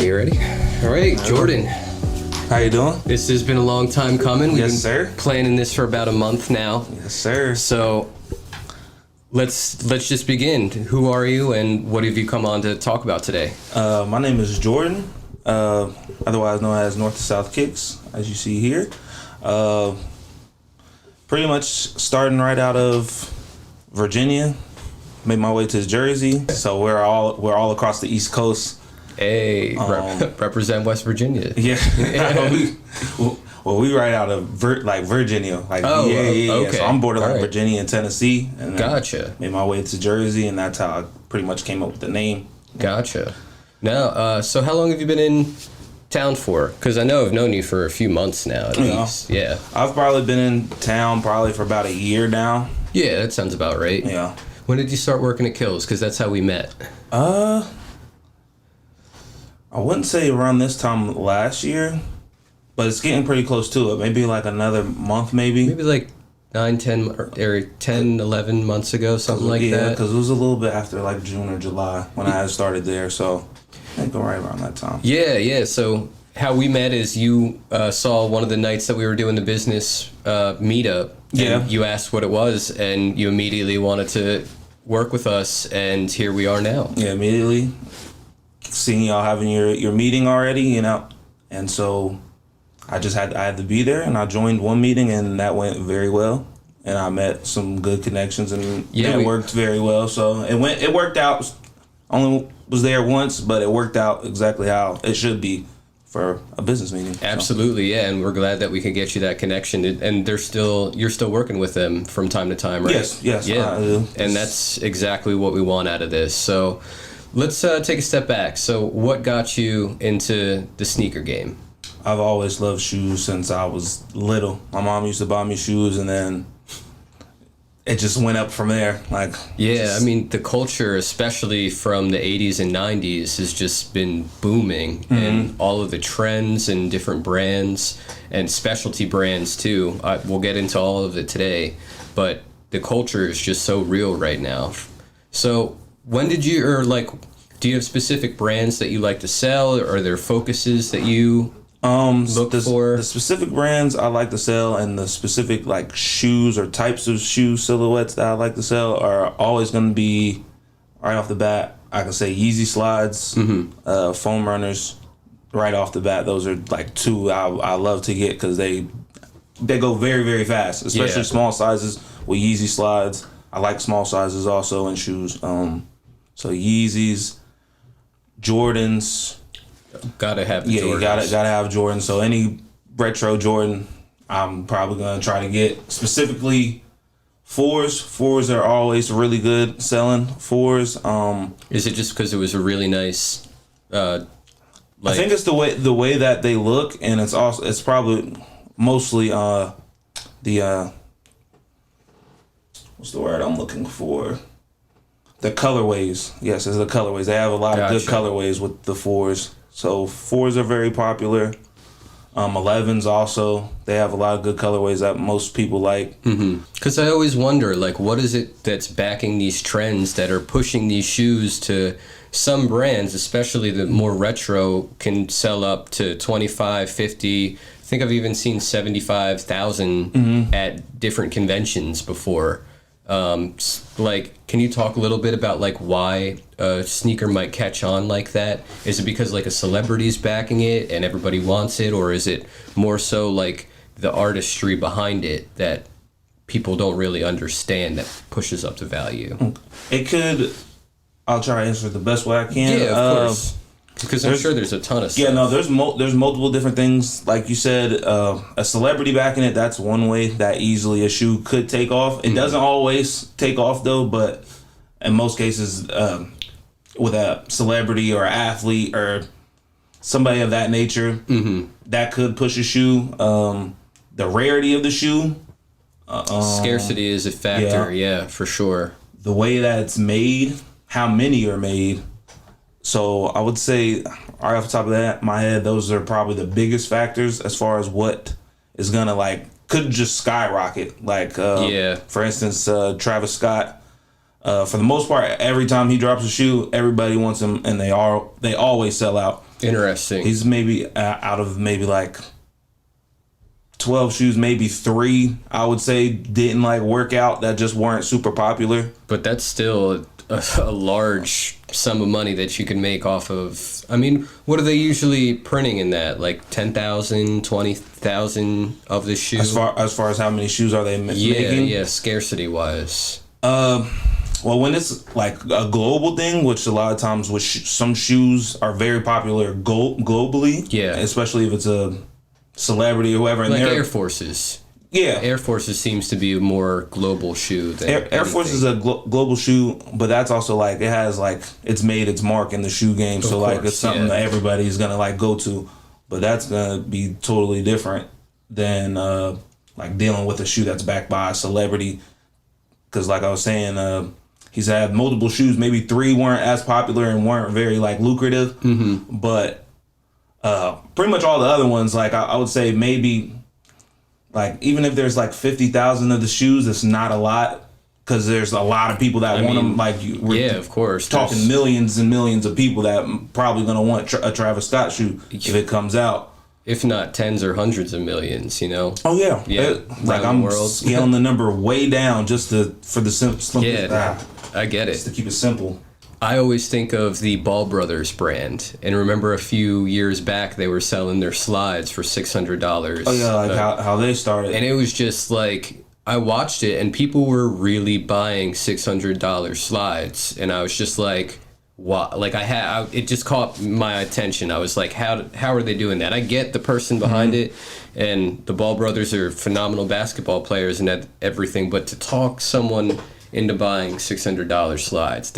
you ready? All right, Jordan. How you doing? This has been a long time coming. We've Yes, been sir. planning this for about a month now. Yes, sir. So let's just begin. Who are you, and what have you come on to talk about today? My name is Jordan, otherwise known as North to South Kicks, as you see here. Pretty much starting right out of Virginia, made my way to Jersey. So we're all across the East Coast. Hey, represent West Virginia. Yeah. we right out of Virginia, okay. So I'm borderline All right. Virginia and Tennessee, and then Gotcha. made my way to Jersey, and that's how I pretty much came up with the name. Gotcha. Now, so how long have you been in town for? Because I know I've known you for a few months now, at least. Yeah. I've probably been in town for about a year now. Yeah, that sounds about right. Yeah. When did you start working at Kills? Because that's how we met. I wouldn't say around this time last year, but it's getting pretty close to it. Maybe like another month, maybe. Maybe like 9, 10, or 10, 11 months ago, something like that. Yeah, because it was a little bit after like June or July when I had started there, so I think right around that time. Yeah. So how we met is you saw one of the nights that we were doing the business meetup. Yeah. And you asked what it was, and you immediately wanted to work with us, and here we are now. Yeah, immediately. Seeing y'all having your meeting already, and so I had to be there, and I joined one meeting, and that went very well, and I met some good connections, and it worked very well. So it worked out. Only was there once, but it worked out exactly how it should be for a business meeting. Absolutely, yeah, and we're glad that we can get you that connection. And you're still working with them from time to time, right? Yes, yeah, I do. And that's exactly what we want out of this. So let's take a step back. So what got you into the sneaker game? I've always loved shoes since I was little. My mom used to buy me shoes, and then it just went up from there. I mean, the culture, especially from the 80s and 90s, has just been booming. Mm-hmm. And all of the trends and different brands and specialty brands, too. We'll get into all of it today. But the culture is just so real right now. So when did you, do you have specific brands that you like to sell? Or are there focuses that you look for? The specific brands I like to sell, and the specific shoes or types of shoe silhouettes that I like to sell are always going to be, right off the bat, I can say Yeezy slides, foam runners. Right off the bat, those are two I love to get because they go very, very fast, especially small sizes with Yeezy slides. I like small sizes also in shoes. So Yeezys, Jordans. Gotta have the Jordans. Yeah, gotta have Jordans. So any retro Jordan, I'm probably gonna try to get. Specifically, fours. Fours are always really good selling. Fours. Is it just because it was a really nice? I think it's the way that they look, and it's probably mostly the what's the word I'm looking for? The colorways. Yes, it's the colorways. They have a lot of good colorways with the fours. So fours are very popular. 11s also. They have a lot of good colorways that most people like. Because I always wonder, what is it that's backing these trends that are pushing these shoes to some brands, especially the more retro, can sell up to 25, 50. I think I've even seen 75,000 at different conventions before. Can you talk a little bit about why a sneaker might catch on like that? Is it because a celebrity's backing it and everybody wants it, or is it more so the artistry behind it that people don't really understand that pushes up the value? It could. I'll try to answer it the best way I can. Yeah, of course. Because I'm sure there's a ton of stuff. Yeah, no, there's multiple different things. Like you said, a celebrity backing it, that's one way that easily a shoe could take off. It doesn't always take off, though, but in most cases, with a celebrity or athlete or somebody of that nature, that could push a shoe. The rarity of the shoe. Scarcity is a factor, yeah, for sure. The way that it's made, how many are made. So I would say, right off the top of my head, those are probably the biggest factors as far as what is gonna could just skyrocket. For instance, Travis Scott. For the most part, every time he drops a shoe, everybody wants him, and they always sell out. Interesting. He's maybe out of maybe like 12 shoes, maybe 3 I would say didn't like work out, that just weren't super popular. But that's still a large sum of money that you can make off of. I mean, what are they usually printing in that? Like 10,000, 20,000 of the shoe? As far as how many shoes are they making? Yeah, scarcity wise. Well, when it's like a global thing, which a lot of times with some shoes are very popular globally. Yeah. Especially if it's a celebrity or whoever. Like Air Forces. Yeah. Air Forces seems to be a more global shoe than Air Force is a global shoe, but that's also like, it has like, it's made its mark in the shoe game. So like, it's something that everybody's going to like go to, but that's going to be totally different than like dealing with a shoe that's backed by a celebrity. Cause like I was saying, he's had multiple shoes, maybe 3 weren't as popular and weren't very like lucrative, but pretty much all the other ones, like I would say maybe, like even if there's like 50,000 of the shoes, it's not a lot, because there's a lot of people that want them. Like of course, talking millions and millions of people that probably gonna want a Travis Scott shoe if it comes out. If not tens or hundreds of millions, you know. Oh yeah, like I'm scaling the number way down just for the simple. Yeah, I get it. Just to keep it simple. I always think of the Ball Brothers brand, and remember a few years back they were selling their slides for $600. Oh yeah, like how they started. And it was just like, I watched it and people were really buying $600 slides, and I was just like, wow. Like it just caught my attention. I was like, how are they doing that? I get the person behind it, and the Ball Brothers are phenomenal basketball players and everything, but to talk someone into buying $600 slides,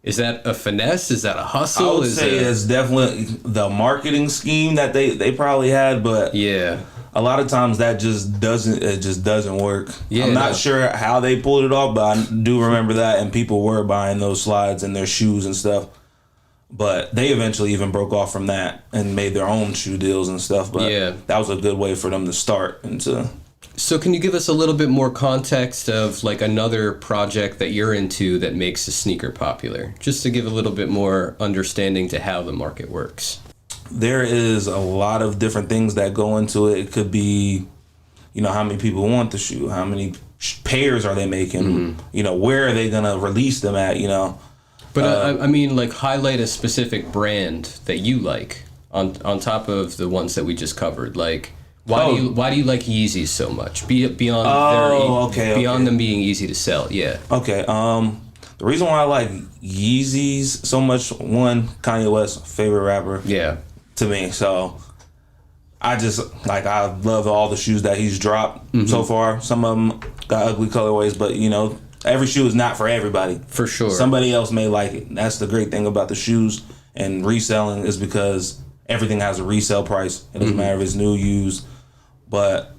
is that a finesse? Is that a hustle? I would say it's definitely the marketing scheme that they probably had, but yeah, a lot of times that just doesn't work. Yeah, I'm not sure how they pulled it off, but I do remember that, and people were buying those slides and their shoes and stuff. But they eventually even broke off from that and made their own shoe deals and stuff. But that was a good way for them to start into. So can you give us a little bit more context of like another project that you're into that makes a sneaker popular? Just to give a little bit more understanding to how the market works. There is a lot of different things that go into it. It could be, how many people want the shoe? How many pairs are they making? Where are they going to release them at, But I mean, like, highlight a specific brand that you like on top of the ones that we just covered. Like, why do you like Yeezys so much? Beyond them being easy to sell, yeah. Okay. The reason why I like Yeezys so much, one, Kanye West, favorite rapper. Yeah. To me, so I love all the shoes that he's dropped so far. Some of them got ugly colorways, but every shoe is not for everybody. For sure. Somebody else may like it. That's the great thing about the shoes and reselling, is because everything has a resale price. It doesn't matter if it's new, used. But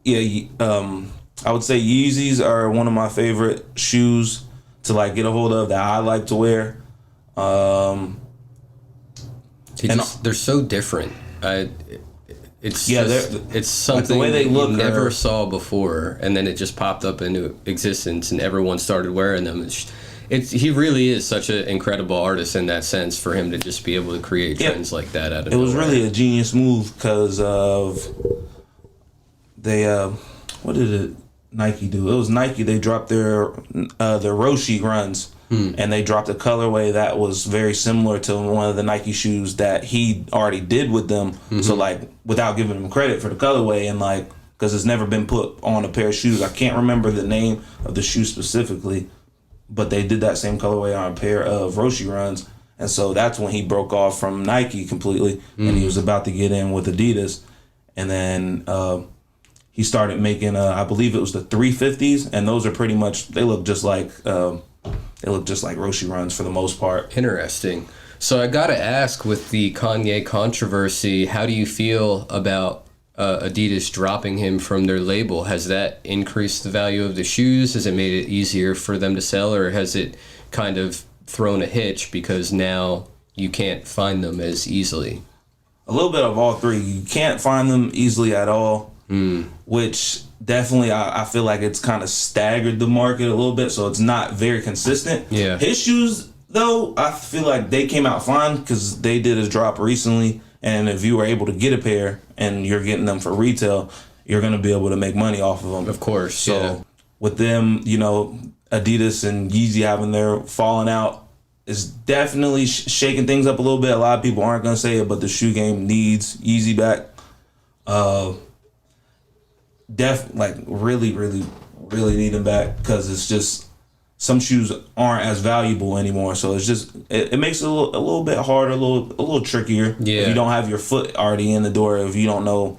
yeah, I would say Yeezys are one of my favorite shoes to like get a hold of, that I like to wear. They're so different. It's something like the way they look you never saw before, and then it just popped up into existence, and everyone started wearing them. He really is such an incredible artist in that sense, for him to just be able to create trends like that out of nowhere. It was really a genius move, because of what did Nike do? It was Nike. They dropped their Roshi runs. And they dropped a colorway that was very similar to one of the Nike shoes that he already did with them. So like, without giving him credit for the colorway, and like, because it's never been put on a pair of shoes. I can't remember the name of the shoe specifically, but they did that same colorway on a pair of Roshi runs. And so that's when he broke off from Nike completely, and he was about to get in with Adidas. And then he started making, I believe it was the 350s, and those are pretty much, they look just like Roshi runs for the most part. Interesting. So I gotta ask, with the Kanye controversy, how do you feel about Adidas dropping him from their label? Has that increased the value of the shoes? Has it made it easier for them to sell, or has it kind of thrown a hitch because now you can't find them as easily? A little bit of all three. You can't find them easily at all, which definitely I feel like it's kind of staggered the market a little bit, so it's not very consistent. Yeah. His shoes Though I feel like they came out fine because they did a drop recently, and if you were able to get a pair and you're getting them for retail, you're gonna be able to make money off of them. Of course. So Yeah. with them, you know, Adidas and Yeezy having their falling out is definitely shaking things up a little bit. A lot of people aren't gonna say it, but the shoe game needs Yeezy back. Really, really, really need them back because it's just some shoes aren't as valuable anymore. So it's just it makes it a little bit harder, a little trickier. Yeah. If you don't have your foot already in the door, if you don't know,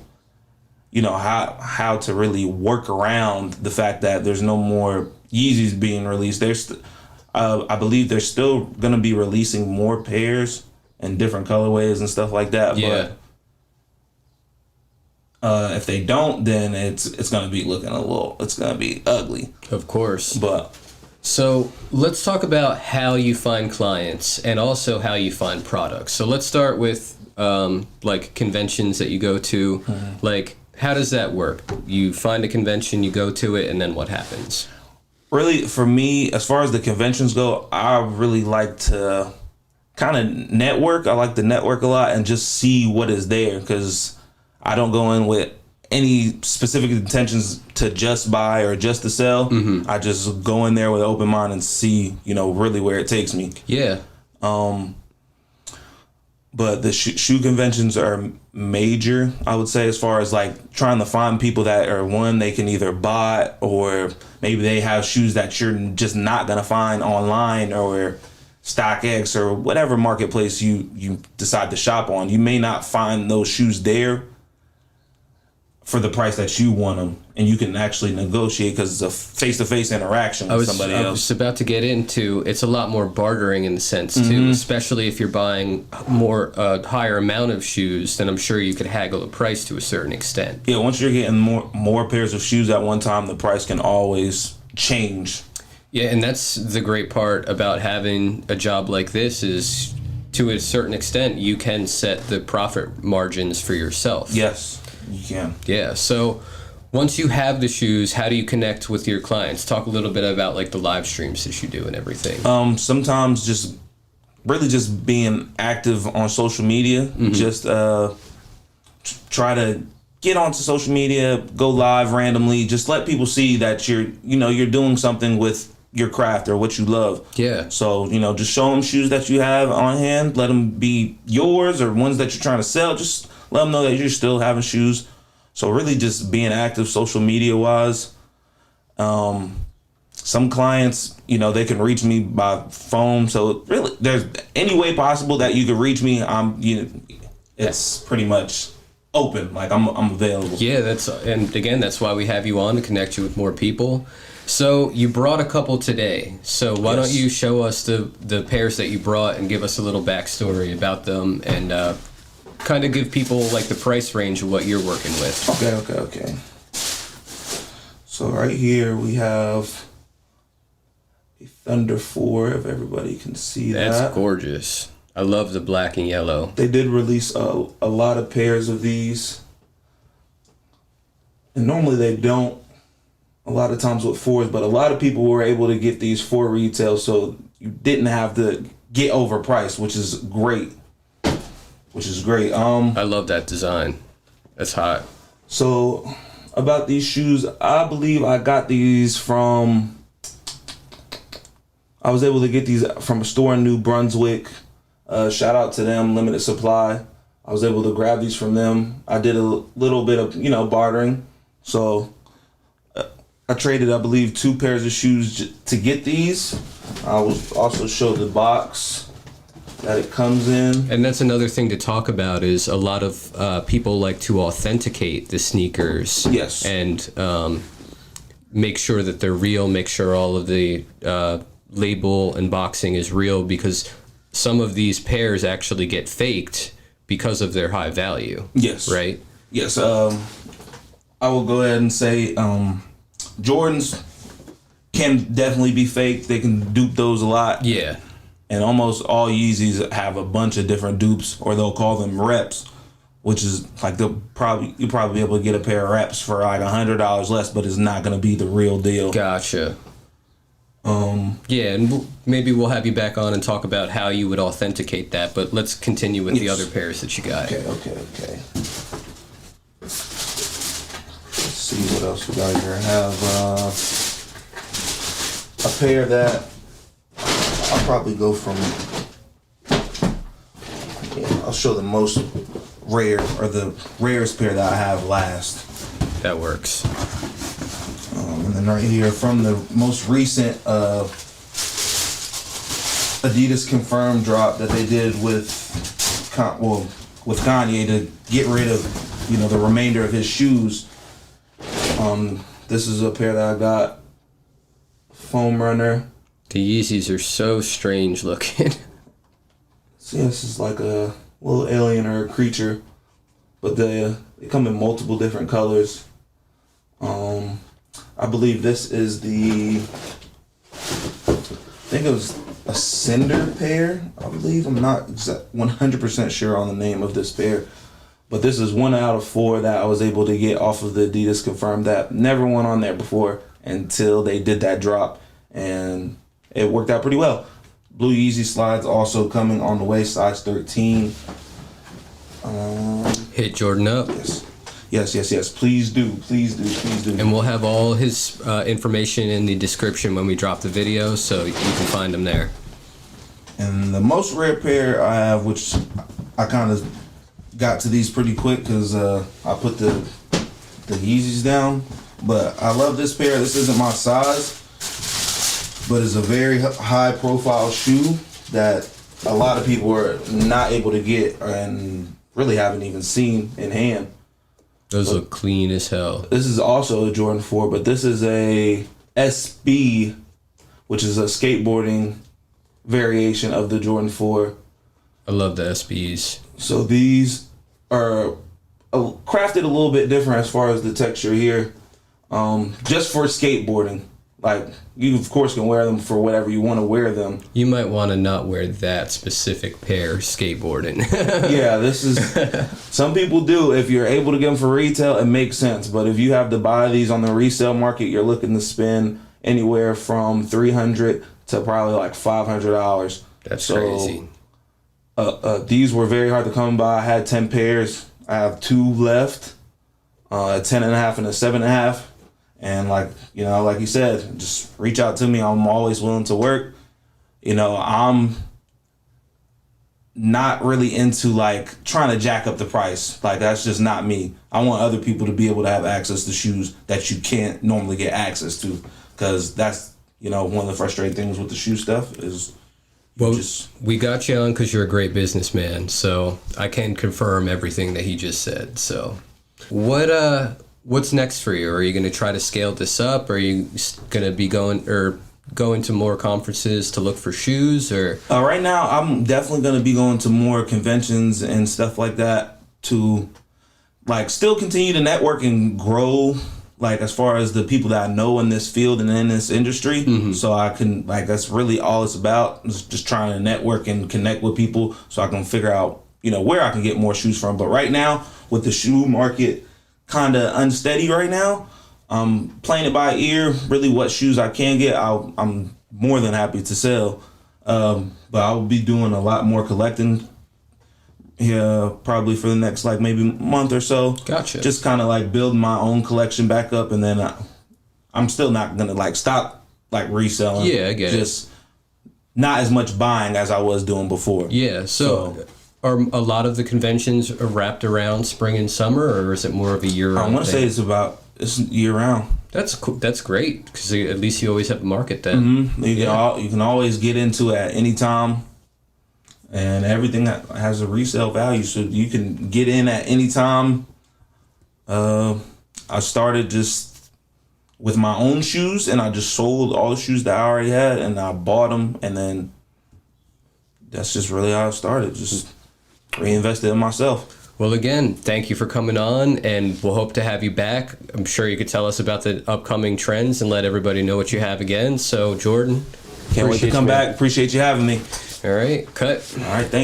you know, how to really work around the fact that there's no more Yeezys being released. I believe they're still gonna be releasing more pairs in different colorways and stuff like that. Yeah. But if they don't, then it's gonna be it's gonna be ugly. Of course. But So let's talk about how you find clients and also how you find products. So let's start with like conventions that you go to. Mm-hmm. Like, how does that work? You find a convention, you go to it, and then what happens? really, for me, as far as the conventions go, I really like to kind of network. I like to network a lot and just see what is there because I don't go in with any specific intentions to just buy or just to sell. Mm-hmm. I just go in there with an open mind and see, you know, really where it takes me. Yeah. But the shoe conventions are major, I would say, as far as like trying to find people that are one they can either buy or maybe they have shoes that you're just not gonna find online or StockX or whatever marketplace you decide to shop on. You may not find those shoes there for the price that you want them, and you can actually negotiate because it's a face-to-face interaction with somebody else. I was about to get into, it's a lot more bartering in the sense too, especially if you're buying more higher amount of shoes, then I'm sure you could haggle the price to a certain extent. Yeah, once you're getting more pairs of shoes at one time, the price can always change. Yeah, and that's the great part about having a job like this is, to a certain extent, you can set the profit margins for yourself. Yes. You can. Yeah. So once you have the shoes, how do you connect with your clients? Talk a little bit about like the live streams that you do and everything. Sometimes just being active on social media. Mm-hmm. Just try to get onto social media, go live randomly. Just let people see that you're doing something with your craft or what you love. Yeah. So, just show them shoes that you have on hand. Let them be yours or ones that you're trying to sell. Just let them know that you're still having shoes. So really just being active social media wise. Some clients, they can reach me by phone. So really there's any way possible that you can reach me. It's pretty much open. Like I'm available. Yeah, that's why we have you on, to connect you with more people. So you brought a couple today. So why don't you show us the pairs that you brought and give us a little backstory about them and kind of give people like the price range of what you're working with. Okay. So right here we have a Thunder 4, if everybody can see that. That's gorgeous. I love the black and yellow. They did release a lot of pairs of these. And normally they don't, a lot of times with 4s, but a lot of people were able to get these for retail, so you didn't have to get overpriced, which is great. I love that design. That's hot. So about these shoes, I believe I got these I was able to get these from a store in New Brunswick. Shout out to them, limited supply. I was able to grab these from them. I did a little bit of, bartering. So I traded, I believe, 2 pairs of shoes to get these. I will also show the box that it comes in. And that's another thing to talk about is a lot of people like to authenticate the sneakers. Yes. And make sure that they're real, make sure all of the label and boxing is real, because some of these pairs actually get faked because of their high value. Yes. Right? Yes. I will go ahead and say Jordans can definitely be faked. They can dupe those a lot. Yeah. And almost all Yeezys have a bunch of different dupes, or they'll call them reps, which is like you'll probably be able to get a pair of reps for like $100 less, but it's not going to be the real deal. Gotcha. Yeah, and maybe we'll have you back on and talk about how you would authenticate that. But let's continue with the other pairs that you got. Okay. Let's see what else we got here. I have a pair that I'll probably go from. Yeah, I'll show the most rare or the rarest pair that I have last. That works. And then right here from the most recent Adidas confirmed drop that they did with Kanye to get rid of the remainder of his shoes. This is a pair that I got. Foam Runner. The Yeezys are so strange looking. See, this is like a little alien or a creature, but they come in multiple different colors. I believe this is I think it was a Cinder pair, I believe. I'm not 100% sure on the name of this pair, but this is 1 out of 4 that I was able to get off of the Adidas Confirmed that never went on there before until they did that drop, and it worked out pretty well. Blue Yeezy slides also coming on the way, size 13. Hit Jordan up. Yes. Please do. And we'll have all his information in the description when we drop the video, so you can find him there. And the most rare pair I have, which I kind of got to these pretty quick because I put the Yeezys down. But I love this pair. This isn't my size, but it's a very high profile shoe that a lot of people are not able to get and really haven't even seen in hand. Those look clean as hell. This is also a Jordan 4, but this is a SB, which is a skateboarding variation of the Jordan 4. I love the SBs. So these are crafted a little bit different as far as the texture here. Just for skateboarding. Like, you of course can wear them for whatever you want to wear them. You might want to not wear that specific pair skateboarding. Yeah, this is... Some people do. If you're able to get them for retail, it makes sense. But if you have to buy these on the resale market, you're looking to spend anywhere from $300 to probably like $500. That's crazy. These were very hard to come by. I had 10 pairs. I have 2 left. A 10.5 and a 7.5. And like you said, just reach out to me. I'm always willing to work. I'm not really into like trying to jack up the price. Like, that's just not me. I want other people to be able to have access to shoes that you can't normally get access to. Because that's, one of the frustrating things with the shoe stuff is... Well, we got you on because you're a great businessman. So I can confirm everything that he just said. So what's next for you? Are you going to try to scale this up? Are you going to be going to more conferences to look for shoes? Or right now, I'm definitely going to be going to more conventions and stuff like that to like still continue to network and grow. Like, as far as the people that I know in this field and in this industry, so I can, like, that's really all it's about, is just trying to network and connect with people so I can figure out, where I can get more shoes from. But right now, with the shoe market kind of unsteady right now, I'm playing it by ear. Really, what shoes I can get, I'm more than happy to sell. But I will be doing a lot more collecting. Yeah, probably for the next like maybe month or so. Gotcha. Just kind of like build my own collection back up, and then I'm still not gonna like stop like reselling. Yeah, I get just not as much buying as I was doing before. Yeah. So are a lot of the conventions wrapped around spring and summer, or is it more of a year-round? I want to say it's year round. That's cool. That's great because at least you always have a market then. Mm-hmm. You can always get into it at any time. And everything has a resale value, so you can get in at any time. I started just with my own shoes, and I just sold all the shoes that I already had, and I bought them, and then that's just really how I started. Just reinvested in myself. Well, again, thank you for coming on, and we'll hope to have you back. I'm sure you could tell us about the upcoming trends and let everybody know what you have again. So, Jordan, can't wait to come back. Appreciate you having me. All right, cut. All right, thank you.